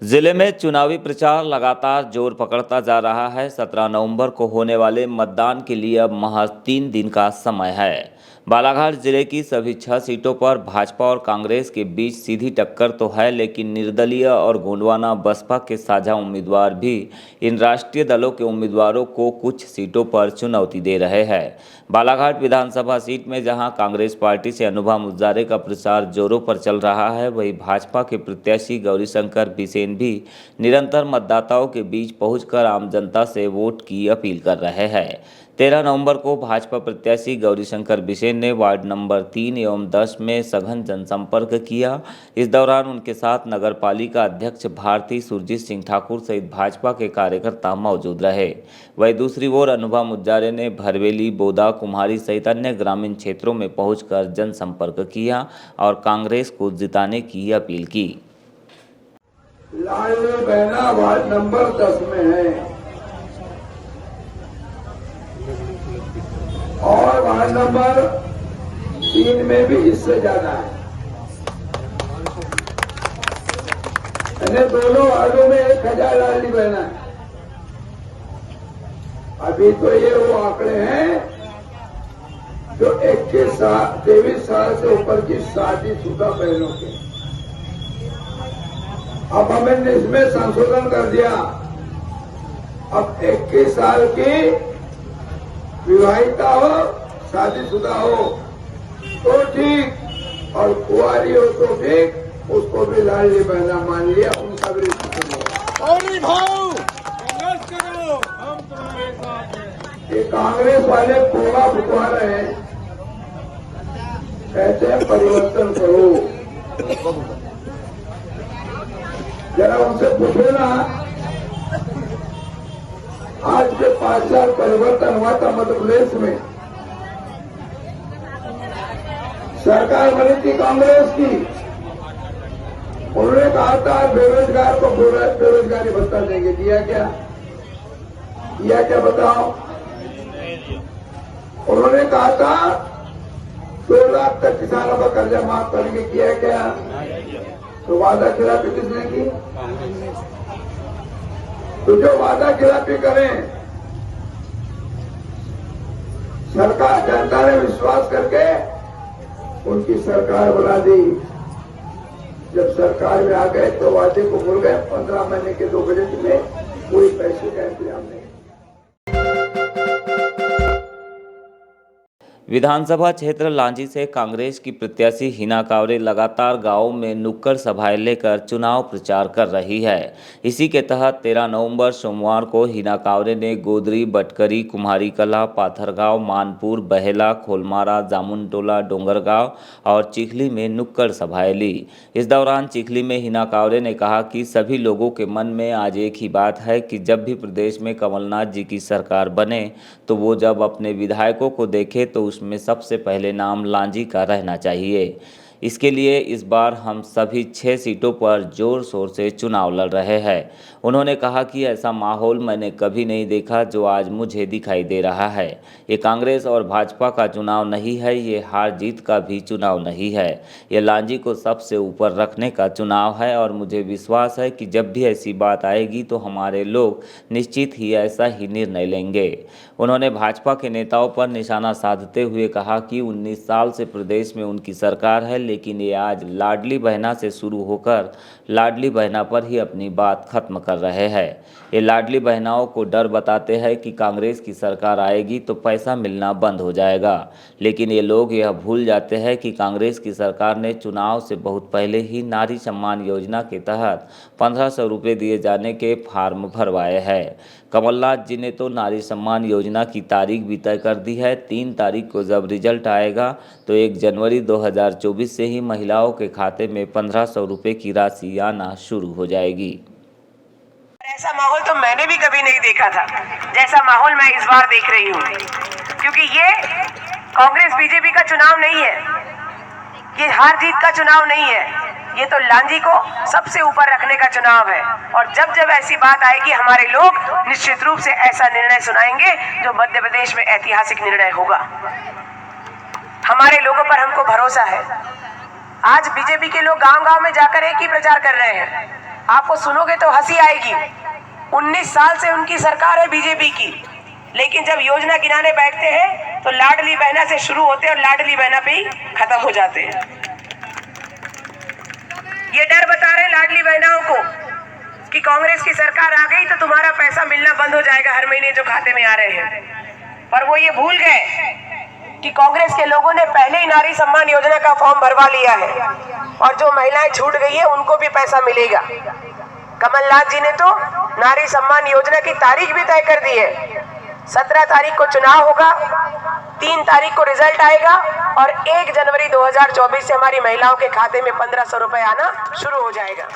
जिले में चुनावी प्रचार लगातार जोर पकड़ता जा रहा है। 17 नवंबर को होने वाले मतदान के लिए अब महज 3 दिन का समय है। बालाघाट जिले की सभी 6 सीटों पर भाजपा और कांग्रेस के बीच सीधी टक्कर तो है, लेकिन निर्दलीय और गोंडवाना बसपा के साझा उम्मीदवार भी इन राष्ट्रीय दलों के उम्मीदवारों को कुछ सीटों पर चुनौती दे रहे हैं। बालाघाट विधानसभा सीट में जहां कांग्रेस पार्टी से अनुभव मुजारे का प्रचार जोरों पर चल रहा है, वहीं भाजपा के प्रत्याशी गौरीशंकर बिसेन भी निरंतर मतदाताओं के बीच पहुंचकर आम जनता से वोट की अपील कर रहे हैं। 13 नवंबर को भाजपा प्रत्याशी गौरीशंकर बिसेन ने वार्ड नंबर 3 एवं 10 में सघन जनसंपर्क किया। इस दौरान उनके साथ नगरपालिका अध्यक्ष भारती सुरजीत सिंह ठाकुर सहित भाजपा के कार्यकर्ता मौजूद रहे। वहीं दूसरी ओर अनुभव मुजारे ने भरवेली, बोदा, कुम्हारी सहित अन्य ग्रामीण क्षेत्रों में पहुंचकर जनसंपर्क किया और कांग्रेस को जिताने की अपील की। लाडली बहना वार्ड नंबर 10 में है और वार्ड नंबर 3 में भी इससे ज्यादा है। दोनों वार्डों में 1000 लाडली बहना है। अभी तो ये वो आंकड़े हैं जो 23 साल से ऊपर की शादीशुदा बहनों के। अब हमने इसमें संशोधन कर दिया। अब 21 साल की विवाहिता हो, शादीशुदा हो तो ठीक, और कुंवारी हो तो ठीक, उसको भी लाडली बहना मान लिया। उनका भी ये कांग्रेस वाले पूरा भुगवा रहे हैं, कहते हैं परिवर्तन करो। जरा उनसे पूछो ना, आज के 5 साल परिवर्तन हुआ था मध्य प्रदेश में। सरकार बनी थी कांग्रेस की। उन्होंने कहा था बेरोजगार को बेरोजगारी भत्ता देंगे। दिया क्या? दिया क्या बताओ? उन्होंने कहा था 2 लाख तक किसानों का कर्जा माफ करेंगे। किया क्या? तो वादा खिलाफी किसने की? तो जो वादा खिलाफी करें, सरकार जनता ने विश्वास करके उनकी सरकार बना दी। जब सरकार में आ गए तो वादे को भूल गए। 15 महीने के 2 बजट में कोई पैसे का इंतजाम नहीं। विधानसभा क्षेत्र लांजी से कांग्रेस की प्रत्याशी हिना कांवरे लगातार गांवों में नुक्कड़ सभाएं लेकर चुनाव प्रचार कर रही है। इसी के तहत 13 नवंबर सोमवार को हिना कांवरे ने गोदरी, बटकरी, कुम्हारी कला, पाथरगांव, मानपुर, बहेला, खोलमारा, जामुनटोला, डोंगरगांव और चिखली में नुक्कड़ सभाएं ली। इस दौरान चिखली में हिना कांवरे ने कहा कि सभी लोगों के मन में आज एक ही बात है कि जब भी प्रदेश में कमलनाथ जी की सरकार बने तो वो जब अपने विधायकों को देखे तो उसमें सबसे पहले नाम लांजी का रहना चाहिए। इसके लिए इस बार हम सभी 6 सीटों पर जोर शोर से चुनाव लड़ रहे हैं। उन्होंने कहा कि ऐसा माहौल मैंने कभी नहीं देखा जो आज मुझे दिखाई दे रहा है। ये कांग्रेस और भाजपा का चुनाव नहीं है, ये हार जीत का भी चुनाव नहीं है। ये लांजी को सबसे ऊपर रखने का चुनाव है और मुझे विश्वास है कि जब भी ऐसी बात आएगी तो हमारे लोग निश्चित ही ऐसा ही निर्णय लेंगे। उन्होंने भाजपा के नेताओं पर निशाना साधते हुए कहा कि 19 साल से प्रदेश में उनकी सरकार है, लेकिन ये आज लाडली बहना से शुरू होकर लाडली बहना पर ही अपनी बात खत्म कर रहे हैं। ये लाडली बहनाओं को डर बताते हैं कि कांग्रेस की सरकार आएगी तो पैसा मिलना बंद हो जाएगा, लेकिन ये लोग यह भूल जाते हैं कि कांग्रेस की सरकार ने चुनाव से बहुत पहले ही नारी सम्मान योजना के तहत 1500 रुपये दिए जाने के फार्म भरवाए हैं। कमलनाथ जी ने तो नारी सम्मान योजना की तारीख भी तय कर दी है। 3 तारीख को जब रिजल्ट आएगा तो 1 जनवरी 2024 से ही महिलाओं के खाते में 1500 रुपये की राशि आना शुरू हो जाएगी। ऐसा माहौल तो मैंने भी कभी नहीं देखा था जैसा माहौल मैं इस बार देख रही हूँ, क्योंकि ये कांग्रेस बीजेपी का चुनाव नहीं है, ये हार जीत का चुनाव नहीं है, ये तो लांजी को सबसे ऊपर रखने का चुनाव है। और जब जब ऐसी बात आएगी हमारे लोग निश्चित रूप से ऐसा निर्णय सुनाएंगे जो मध्य प्रदेश में ऐतिहासिक निर्णय होगा। हमारे लोगों पर हमको भरोसा है। आज बीजेपी के लोग गांव-गांव में जाकर एक ही प्रचार कर रहे हैं आपको सुनोगे तो हंसी आएगी। 19 साल से उनकी सरकार है बीजेपी की, लेकिन जब योजना गिनाने बैठते हैं तो लाडली बहना से शुरू होते हैं और लाडली बहना पे ही खत्म हो जाते हैं। ये डर बता रहे हैं लाडली बहनाओं को कि कांग्रेस की सरकार आ गई तो तुम्हारा पैसा मिलना बंद हो जाएगा हर महीने जो खाते में आ रहे हैं। पर वो ये भूल गए कि कांग्रेस के लोगों ने पहले ही नारी सम्मान योजना का फॉर्म भरवा लिया है और जो महिलाएं छूट गई है उनको भी पैसा मिलेगा। कमलनाथ जी ने तो नारी सम्मान योजना की तारीख भी तय कर दी है। 17 तारीख को चुनाव होगा, 3 तारीख को रिजल्ट आएगा और 1 जनवरी 2024 से हमारी महिलाओं के खाते में 1500 रुपए आना शुरू हो जाएगा।